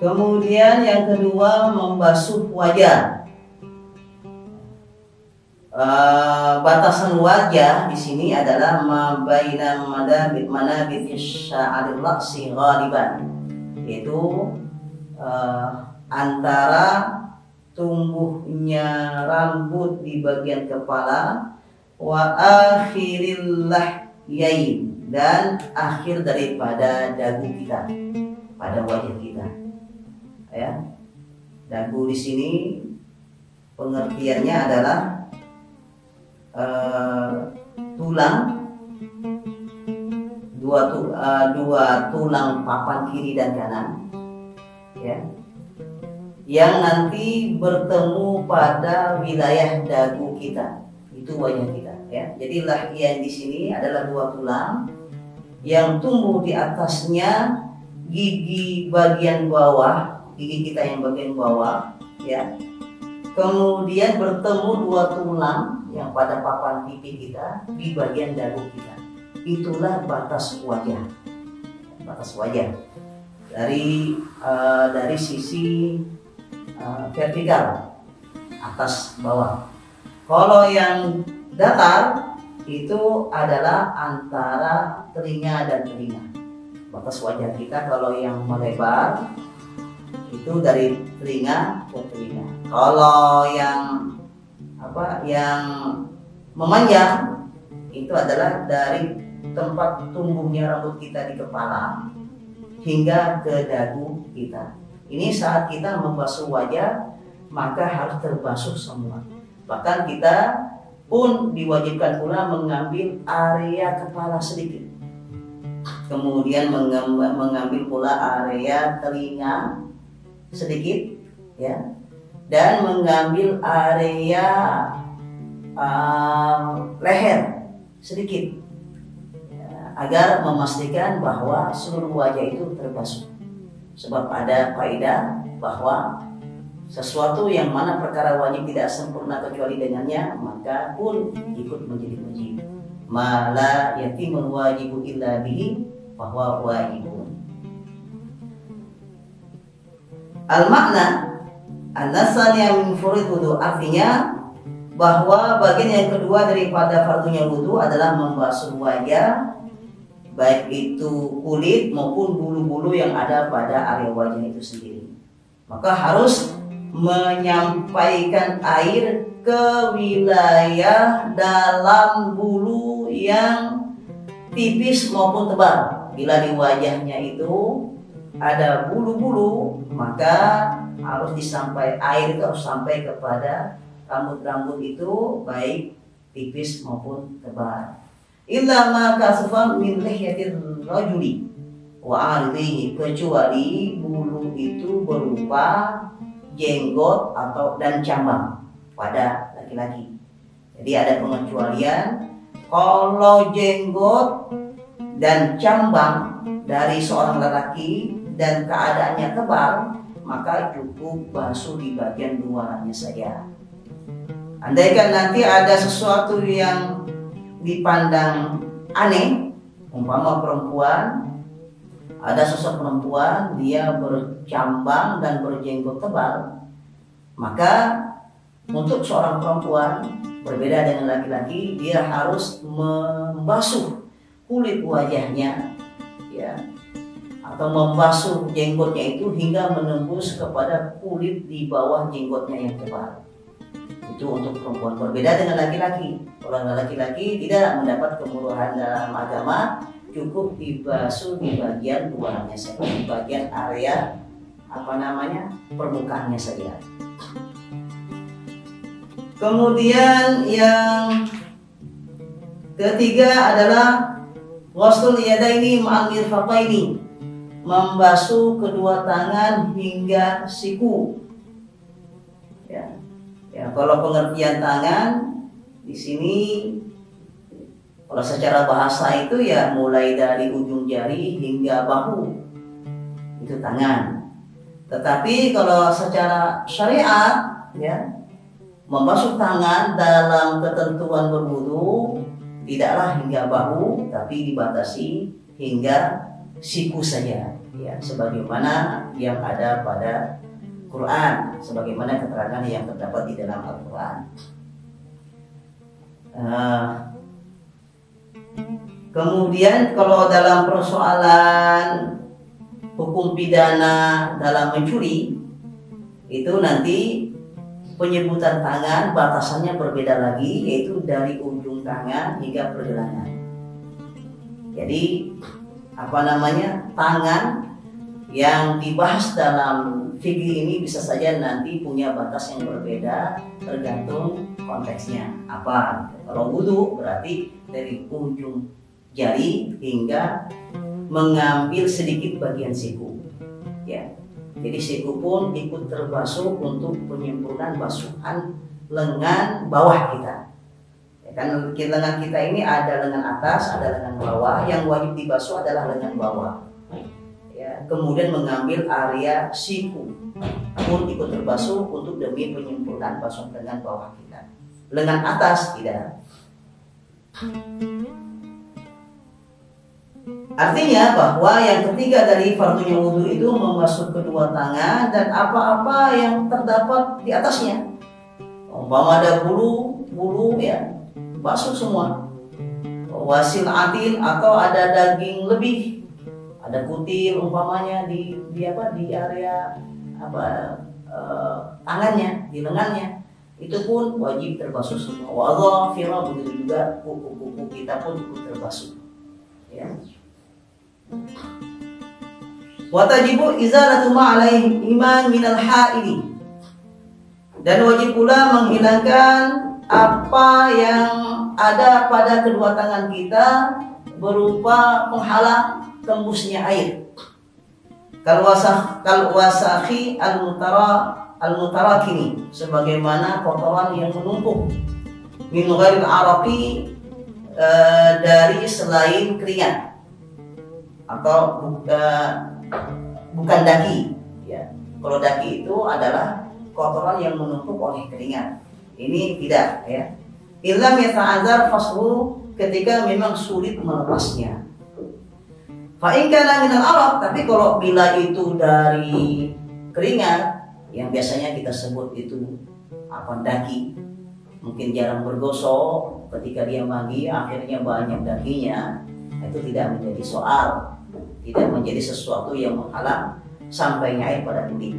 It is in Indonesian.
Kemudian yang kedua membasuh wajah. Batasan wajah di sini adalah mabaina manabitish sya'ril ra'si ghaliban, yaitu antara tumbuhnya rambut di bagian kepala wa akhiril lahyain, dan akhir daripada dagu kita pada wajah kita. Ya, dagu di sini pengertiannya adalah tulang, dua tulang papan kiri dan kanan, ya, yang nanti bertemu pada wilayah dagu kita, itu wajah kita, ya. Jadi lahyan di sini adalah dua tulang yang tumbuh di atasnya gigi bagian bawah, gigi kita yang bagian bawah, ya. Kemudian bertemu dua tulang yang pada papan pipi kita di bagian dagu kita. Itulah batas wajah. Batas wajah dari sisi vertikal, atas bawah. Kalau yang datar itu adalah antara telinga dan telinga. Batas wajah kita kalau yang melebar itu dari telinga ke telinga. Kalau yang memanjang itu adalah dari tempat tumbuhnya rambut kita di kepala hingga ke dagu kita. Ini saat kita membasuh wajah maka harus terbasuh semua. Bahkan kita pun diwajibkan pula mengambil area kepala sedikit, kemudian mengambil pula area telinga sedikit, ya, dan mengambil area leher sedikit, ya, agar memastikan bahwa seluruh wajah itu terbasuh. Sebab ada kaidah bahwa sesuatu yang mana perkara wajib tidak sempurna kecuali dengannya, maka pun ikut menjadi wajib. Ma la yatimul wajibu illa bihi bahwa wajibun. Al-makna an-nasaniya min furud wudu, artinya bahwa bagian yang kedua daripada fardunya wudu adalah membasuh wajah, baik itu kulit maupun bulu-bulu yang ada pada area wajah itu sendiri. Maka harus menyampaikan air ke wilayah dalam bulu yang tipis maupun tebal. Bila di wajahnya itu ada bulu-bulu, maka harus air itu harus sampai kepada rambut-rambut itu, baik tipis maupun tebal. Illa ma kasfan min lihyatir rajuli wa ardihi, kecuali bulu itu berupa jenggot atau dan cambang pada laki-laki. Jadi ada pengecualian, kalau jenggot dan cambang dari seorang lelaki dan keadaannya tebal, maka cukup basuh di bagian luarnya saja. Andaikan nanti ada sesuatu yang dipandang aneh, umpama perempuan, ada sosok perempuan dia bercambang dan berjenggot tebal, maka untuk seorang perempuan berbeda dengan laki-laki, dia harus membasuh kulit wajahnya, ya, atau membasuh jenggotnya itu hingga menembus kepada kulit di bawah jenggotnya yang tebal. Itu untuk perempuan, berbeda dengan laki-laki. Kalau laki-laki tidak mendapat kemurahan dalam agama, cukup dibasuh di bagian luarnya saja, di bagian area permukaannya saja. Kemudian yang ketiga adalah ghuslul yadaini ma'al mirfaqaini, membasuh kedua tangan hingga siku. Ya, kalau pengertian tangan di sini, kalau secara bahasa itu ya mulai dari ujung jari hingga bahu, itu tangan. Tetapi kalau secara syariat, ya, membasuh tangan dalam ketentuan berwudu tidaklah hingga bahu, tapi dibatasi hingga siku saja, ya, sebagaimana yang ada pada Quran, sebagaimana keterangan yang terdapat di dalam Al-Quran. Kemudian kalau dalam persoalan hukum pidana dalam mencuri, itu nanti penyebutan tangan batasannya berbeda lagi, yaitu dari ujung tangan hingga pergelangan. Jadi tangan yang dibahas dalam fikih ini bisa saja nanti punya batas yang berbeda tergantung konteksnya apa. Kalau wudu berarti dari ujung jari hingga mengambil sedikit bagian siku, ya. Jadi siku pun ikut terbasuh untuk penyempurnaan basuhan lengan bawah kita. Ya, kan lengan kita ini ada lengan atas, ada lengan bawah. Yang wajib dibasuh adalah lengan bawah. Ya, kemudian mengambil area siku pun ikut terbasuh untuk demi penyempurnaan basuhan lengan bawah kita. Lengan atas tidak. Artinya bahwa yang ketiga dari fardunya wudu itu membasuh kedua tangan dan apa-apa yang terdapat di atasnya. Umpama ada bulu ya, basuh semua. Wasil atin atau ada daging lebih, ada kutil umpamanya di area tangannya, di lengannya, itu pun wajib terbasuh semua. Wadhafira, begitu juga kuku-kuku kita pun ikut terbasuh. Ya. Watajibu izalatu ma'alaihi iman minal ha'ili, dan wajib pula menghilangkan apa yang ada pada kedua tangan kita berupa penghalang tembusnya air. Kalwasakhi al-mutarakini, sebagaimana kotoran yang menumpuk, min ghairil araqi, dari selain keringat, atau bukan daki, ya. Kalau daki itu adalah kotoran yang menumpuk oleh keringat. Ini tidak, ya. Illam yata'adzar faslu, ketika memang sulit melepasnya. Fa in kana minal araq, tapi kalau bila itu dari keringat, yang biasanya kita sebut itu daki, mungkin jarang bergosok, ketika dia mandi akhirnya banyak dakinya, itu tidak menjadi soal, tidak menjadi sesuatu yang menghalang sampainya air pada titik.